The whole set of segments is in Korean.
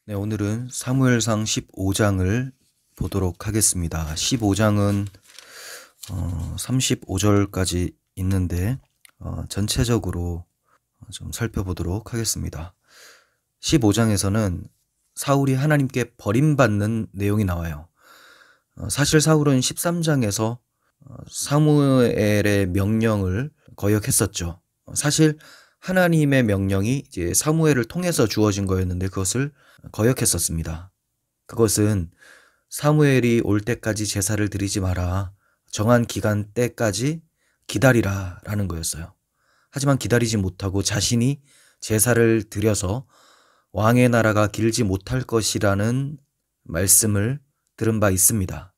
네, 오늘은 사무엘상 15장을 보도록 하겠습니다. 15장은 35절까지 있는데 전체적으로 좀 살펴보도록 하겠습니다. 15장에서는 사울이 하나님께 버림받는 내용이 나와요. 사실 사울은 13장에서 사무엘의 명령을 거역했었죠. 사실 하나님의 명령이 이제 사무엘을 통해서 주어진 거였는데 그것을 거역했었습니다. 그것은 사무엘이 올 때까지 제사를 드리지 마라. 정한 기간 때까지 기다리라 라는 거였어요. 하지만 기다리지 못하고 자신이 제사를 드려서 왕의 나라가 길지 못할 것이라는 말씀을 들은 바 있습니다.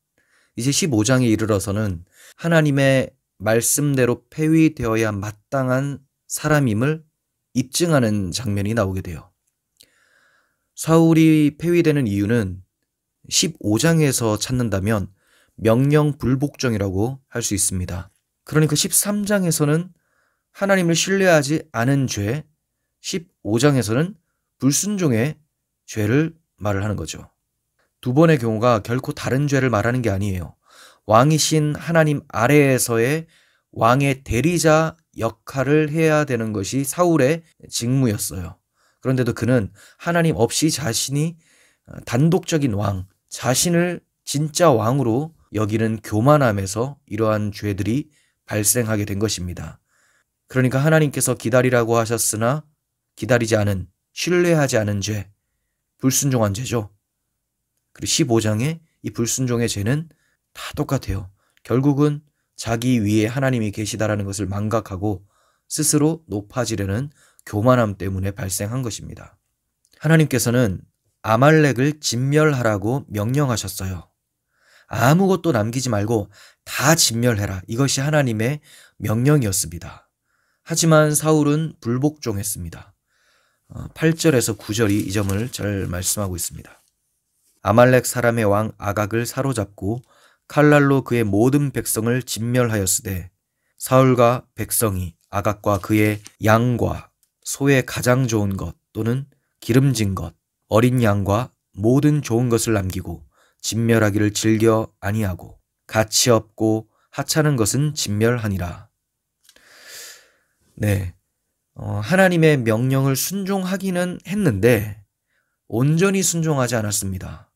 이제 15장에 이르러서는 하나님의 말씀대로 폐위되어야 마땅한 사람임을 입증하는 장면이 나오게 돼요. 사울이 폐위되는 이유는 15장에서 찾는다면 명령 불복종이라고 할 수 있습니다. 그러니까 13장에서는 하나님을 신뢰하지 않은 죄, 15장에서는 불순종의 죄를 말을 하는 거죠. 두 번의 경우가 결코 다른 죄를 말하는 게 아니에요. 왕이신 하나님 아래에서의 왕의 대리자 역할을 해야 되는 것이 사울의 직무였어요. 그런데도 그는 하나님 없이 자신이 단독적인 왕, 자신을 진짜 왕으로 여기는 교만함에서 이러한 죄들이 발생하게 된 것입니다. 그러니까 하나님께서 기다리라고 하셨으나 기다리지 않은, 신뢰하지 않은 죄, 불순종한 죄죠. 그리고 15장의 이 불순종의 죄는 다 똑같아요. 결국은 자기 위에 하나님이 계시다라는 것을 망각하고 스스로 높아지려는 교만함 때문에 발생한 것입니다. 하나님께서는 아말렉을 진멸하라고 명령하셨어요. 아무것도 남기지 말고 다 진멸해라. 이것이 하나님의 명령이었습니다. 하지만 사울은 불복종했습니다. 8절에서 9절이 이 점을 잘 말씀하고 있습니다. 아말렉 사람의 왕 아각을 사로잡고 칼날로 그의 모든 백성을 진멸하였으되 사울과 백성이 아각과 그의 양과 소의 가장 좋은 것 또는 기름진 것, 어린 양과 모든 좋은 것을 남기고 진멸하기를 즐겨 아니하고 가치 없고 하찮은 것은 진멸하니라. 네, 하나님의 명령을 순종하기는 했는데 온전히 순종하지 않았습니다.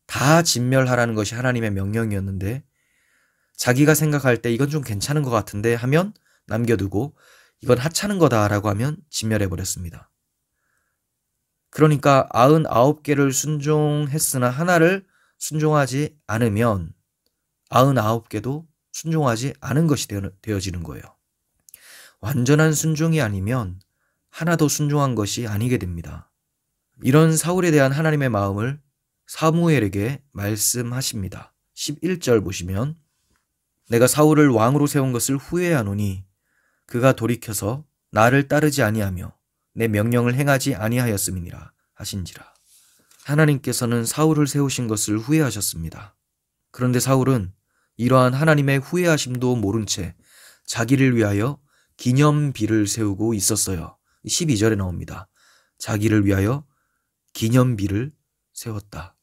다 진멸하라는 것이 하나님의 명령이었는데 자기가 생각할 때 이건 좀 괜찮은 것 같은데 하면 남겨두고 이건 하찮은 거다라고 하면 진멸해버렸습니다. 그러니까 99개를 순종했으나 하나를 순종하지 않으면 99개도 순종하지 않은 것이 되어지는 거예요. 완전한 순종이 아니면 하나도 순종한 것이 아니게 됩니다. 이런 사울에 대한 하나님의 마음을 사무엘에게 말씀하십니다. 11절 보시면 내가 사울을 왕으로 세운 것을 후회하노니 그가 돌이켜서 나를 따르지 아니하며 내 명령을 행하지 아니하였음이니라 하신지라. 하나님께서는 사울을 세우신 것을 후회하셨습니다. 그런데 사울은 이러한 하나님의 후회하심도 모른 채 자기를 위하여 기념비를 세우고 있었어요. 12절에 나옵니다. 자기를 위하여 기념비를 세웠다.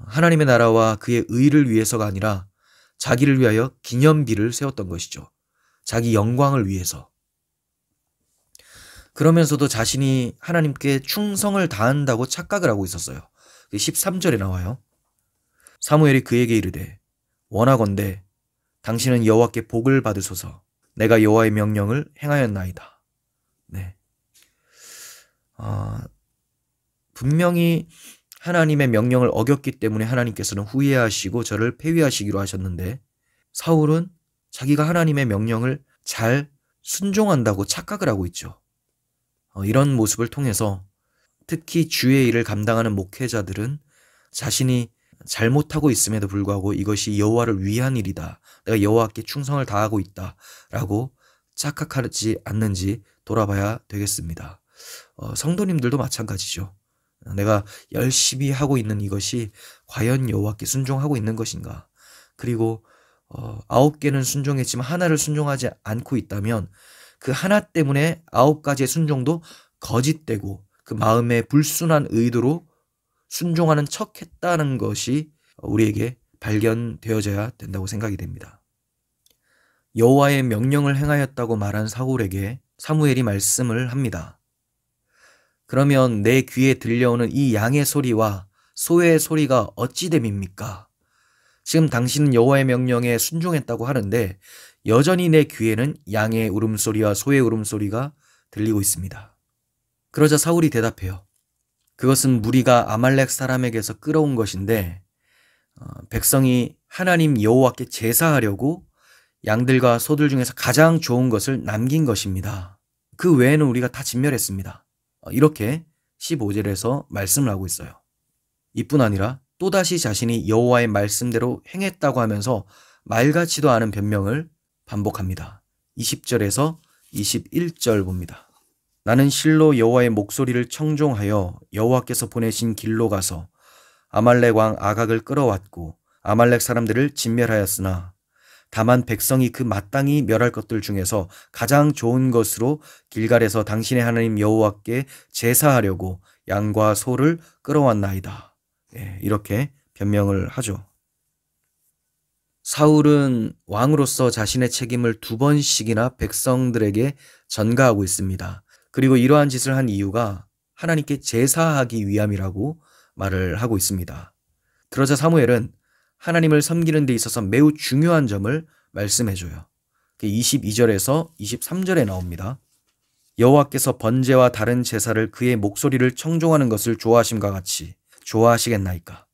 하나님의 나라와 그의 의를 위해서가 아니라 자기를 위하여 기념비를 세웠던 것이죠. 자기 영광을 위해서. 그러면서도 자신이 하나님께 충성을 다한다고 착각을 하고 있었어요. 13절에 나와요. 사무엘이 그에게 이르되 원하건대 당신은 여호와께 복을 받으소서. 내가 여호와의 명령을 행하였나이다. 네. 분명히 하나님의 명령을 어겼기 때문에 하나님께서는 후회하시고 저를 폐위하시기로 하셨는데 사울은 자기가 하나님의 명령을 잘 순종한다고 착각을 하고 있죠. 이런 모습을 통해서 특히 주의 일을 감당하는 목회자들은 자신이 잘못하고 있음에도 불구하고 이것이 여호와를 위한 일이다. 내가 여호와께 충성을 다하고 있다. 라고 착각하지 않는지 돌아봐야 되겠습니다. 성도님들도 마찬가지죠. 내가 열심히 하고 있는 이것이 과연 여호와께 순종하고 있는 것인가? 그리고 9개는 순종했지만 하나를 순종하지 않고 있다면 그 하나 때문에 9가지의 순종도 거짓되고 그 마음의 불순한 의도로 순종하는 척 했다는 것이 우리에게 발견되어져야 된다고 생각이 됩니다. 여호와의 명령을 행하였다고 말한 사울에게 사무엘이 말씀을 합니다. 그러면 내 귀에 들려오는 이 양의 소리와 소의 소리가 어찌 됨입니까? 지금 당신은 여호와의 명령에 순종했다고 하는데 여전히 내 귀에는 양의 울음소리와 소의 울음소리가 들리고 있습니다. 그러자 사울이 대답해요. 그것은 무리가 아말렉 사람에게서 끌어온 것인데 백성이 하나님 여호와께 제사하려고 양들과 소들 중에서 가장 좋은 것을 남긴 것입니다. 그 외에는 우리가 다 진멸했습니다. 이렇게 15절에서 말씀을 하고 있어요. 이뿐 아니라 또다시 자신이 여호와의 말씀대로 행했다고 하면서 말같지도 않은 변명을 반복합니다. 20절에서 21절 봅니다. 나는 실로 여호와의 목소리를 청종하여 여호와께서 보내신 길로 가서 아말렉 왕 아각을 끌어왔고 아말렉 사람들을 진멸하였으나 다만 백성이 그 마땅히 멸할 것들 중에서 가장 좋은 것으로 길갈에서 당신의 하나님 여호와께 제사하려고 양과 소를 끌어왔나이다. 이렇게 변명을 하죠. 사울은 왕으로서 자신의 책임을 2번씩이나 백성들에게 전가하고 있습니다. 그리고 이러한 짓을 한 이유가 하나님께 제사하기 위함이라고 말을 하고 있습니다. 그러자 사무엘은 하나님을 섬기는 데 있어서 매우 중요한 점을 말씀해줘요. 22절에서 23절에 나옵니다. 여호와께서 번제와 다른 제사를 그의 목소리를 청종하는 것을 좋아하심과 같이 좋아하시겠나이까.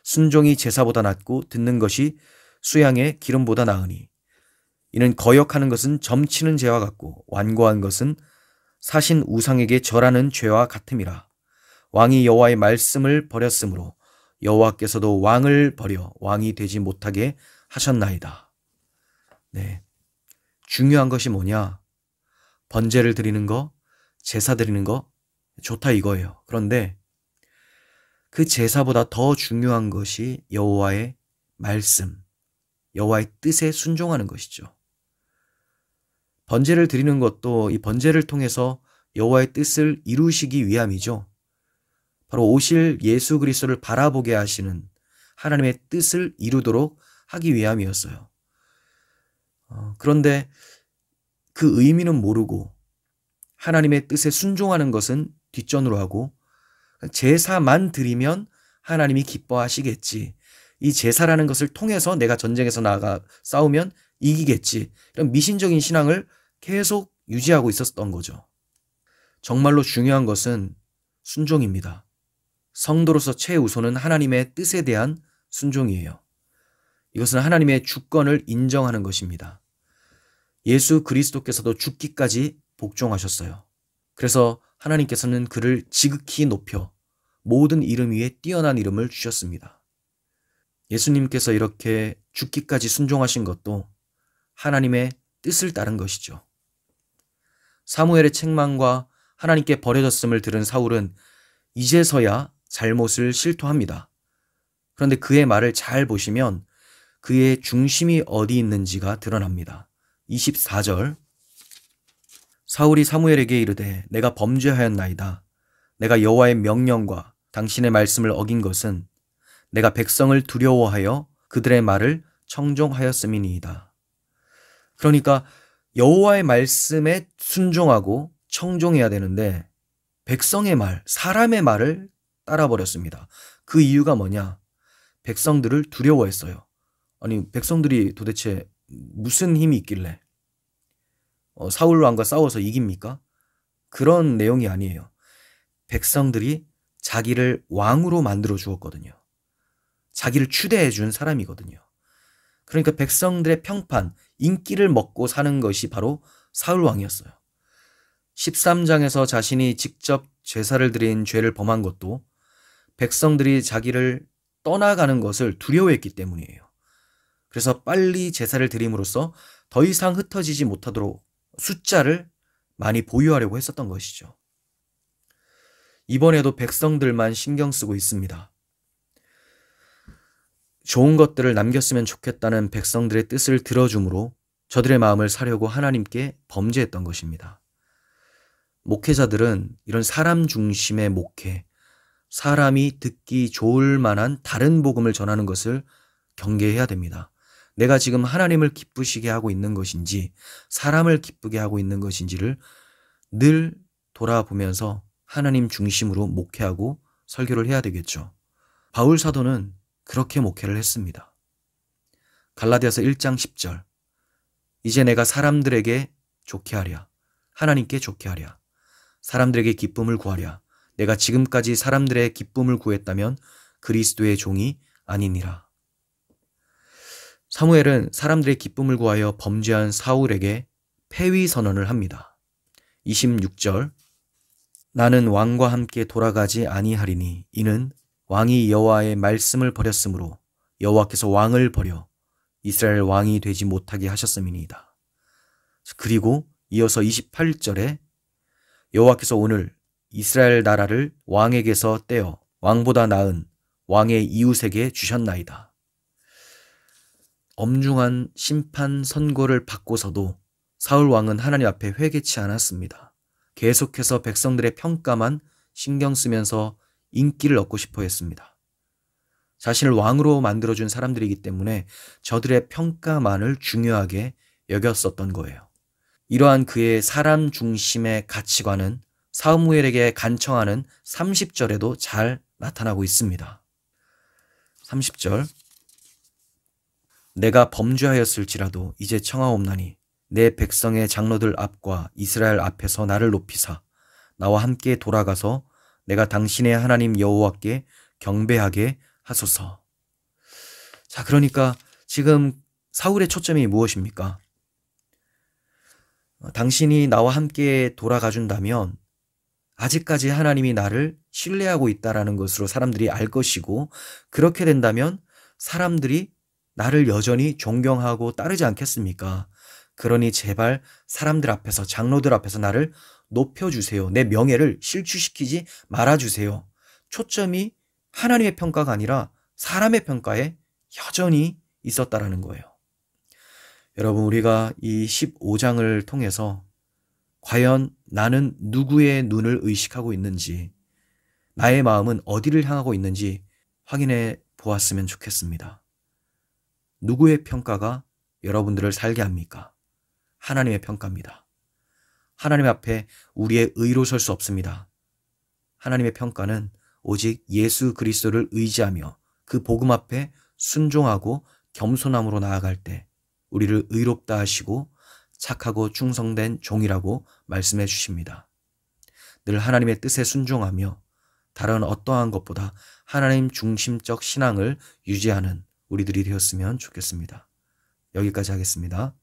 순종이 제사보다 낫고 듣는 것이 수양의 기름보다 나으니 이는 거역하는 것은 점치는 죄와 같고 완고한 것은 사신 우상에게 절하는 죄와 같음이라. 왕이 여호와의 말씀을 버렸으므로 여호와께서도 왕을 버려 왕이 되지 못하게 하셨나이다. 중요한 것이 뭐냐? 번제를 드리는 거, 제사 드리는 거 좋다 이거예요. 그런데 그 제사보다 더 중요한 것이 여호와의 말씀, 여호와의 뜻에 순종하는 것이죠. 번제를 드리는 것도 이 번제를 통해서 여호와의 뜻을 이루시기 위함이죠. 바로 오실 예수 그리스도를 바라보게 하시는 하나님의 뜻을 이루도록 하기 위함이었어요. 그런데 그 의미는 모르고 하나님의 뜻에 순종하는 것은 뒷전으로 하고 제사만 드리면 하나님이 기뻐하시겠지. 이 제사라는 것을 통해서 내가 전쟁에서 나가 싸우면 이기겠지. 이런 미신적인 신앙을 계속 유지하고 있었던 거죠. 정말로 중요한 것은 순종입니다. 성도로서 최우선은 하나님의 뜻에 대한 순종이에요. 이것은 하나님의 주권을 인정하는 것입니다. 예수 그리스도께서도 죽기까지 복종하셨어요. 그래서 하나님께서는 그를 지극히 높여 모든 이름 위에 뛰어난 이름을 주셨습니다. 예수님께서 이렇게 죽기까지 순종하신 것도 하나님의 뜻을 따른 것이죠. 사무엘의 책망과 하나님께 버려졌음을 들은 사울은 이제서야 잘못을 실토합니다. 그런데 그의 말을 잘 보시면 그의 중심이 어디 있는지가 드러납니다. 24절 사울이 사무엘에게 이르되 내가 범죄하였나이다. 내가 여호와의 명령과 당신의 말씀을 어긴 것은 내가 백성을 두려워하여 그들의 말을 청종하였음이니이다. 그러니까 여호와의 말씀에 순종하고 청종해야 되는데 백성의 말, 사람의 말을 따라버렸습니다. 그 이유가 뭐냐? 백성들을 두려워했어요. 아니, 백성들이 도대체 무슨 힘이 있길래 사울 왕과 싸워서 이깁니까? 그런 내용이 아니에요. 백성들이 자기를 왕으로 만들어 주었거든요. 자기를 추대해 준 사람이거든요. 그러니까 백성들의 평판, 인기를 먹고 사는 것이 바로 사울 왕이었어요. 13장에서 자신이 직접 제사를 드린 죄를 범한 것도 백성들이 자기를 떠나가는 것을 두려워했기 때문이에요. 그래서 빨리 제사를 드림으로써 더 이상 흩어지지 못하도록 숫자를 많이 보유하려고 했었던 것이죠. 이번에도 백성들만 신경 쓰고 있습니다. 좋은 것들을 남겼으면 좋겠다는 백성들의 뜻을 들어줌으로 저들의 마음을 사려고 하나님께 범죄했던 것입니다. 목회자들은 이런 사람 중심의 목회, 사람이 듣기 좋을 만한 다른 복음을 전하는 것을 경계해야 됩니다. 내가 지금 하나님을 기쁘시게 하고 있는 것인지 사람을 기쁘게 하고 있는 것인지를 늘 돌아보면서 하나님 중심으로 목회하고 설교를 해야 되겠죠. 바울 사도는 그렇게 목회를 했습니다. 갈라디아서 1장 10절 이제 내가 사람들에게 좋게 하랴 하나님께 좋게 하랴 사람들에게 기쁨을 구하랴 내가 지금까지 사람들의 기쁨을 구했다면 그리스도의 종이 아니니라. 사무엘은 사람들의 기쁨을 구하여 범죄한 사울에게 폐위 선언을 합니다. 26절 나는 왕과 함께 돌아가지 아니하리니 이는 왕이 여호와의 말씀을 버렸으므로 여호와께서 왕을 버려 이스라엘 왕이 되지 못하게 하셨음이니이다. 그리고 이어서 28절에 여호와께서 오늘 이스라엘 나라를 왕에게서 떼어 왕보다 나은 왕의 이웃에게 주셨나이다. 엄중한 심판 선고를 받고서도 사울 왕은 하나님 앞에 회개치 않았습니다. 계속해서 백성들의 평가만 신경 쓰면서 인기를 얻고 싶어 했습니다. 자신을 왕으로 만들어준 사람들이기 때문에 저들의 평가만을 중요하게 여겼었던 거예요. 이러한 그의 사람 중심의 가치관은 사무엘에게 간청하는 30절에도 잘 나타나고 있습니다. 30절 내가 범죄하였을지라도 이제 청하옵나니 내 백성의 장로들 앞과 이스라엘 앞에서 나를 높이사 나와 함께 돌아가서 내가 당신의 하나님 여호와께 경배하게 하소서. 자, 그러니까 지금 사울의 초점이 무엇입니까? 당신이 나와 함께 돌아가 준다면 아직까지 하나님이 나를 신뢰하고 있다라는 것으로 사람들이 알 것이고 그렇게 된다면 사람들이 나를 여전히 존경하고 따르지 않겠습니까? 그러니 제발 사람들 앞에서 장로들 앞에서 나를 높여주세요. 내 명예를 실추시키지 말아주세요. 초점이 하나님의 평가가 아니라 사람의 평가에 여전히 있었다라는 거예요. 여러분 우리가 이 15장을 통해서 과연 나는 누구의 눈을 의식하고 있는지 나의 마음은 어디를 향하고 있는지 확인해 보았으면 좋겠습니다. 누구의 평가가 여러분들을 살게 합니까? 하나님의 평가입니다. 하나님 앞에 우리의 의로 설 수 없습니다. 하나님의 평가는 오직 예수 그리스도를 의지하며 그 복음 앞에 순종하고 겸손함으로 나아갈 때 우리를 의롭다 하시고 착하고 충성된 종이라고 말씀해 주십니다. 늘 하나님의 뜻에 순종하며 다른 어떠한 것보다 하나님 중심적 신앙을 유지하는 우리들이 되었으면 좋겠습니다. 여기까지 하겠습니다.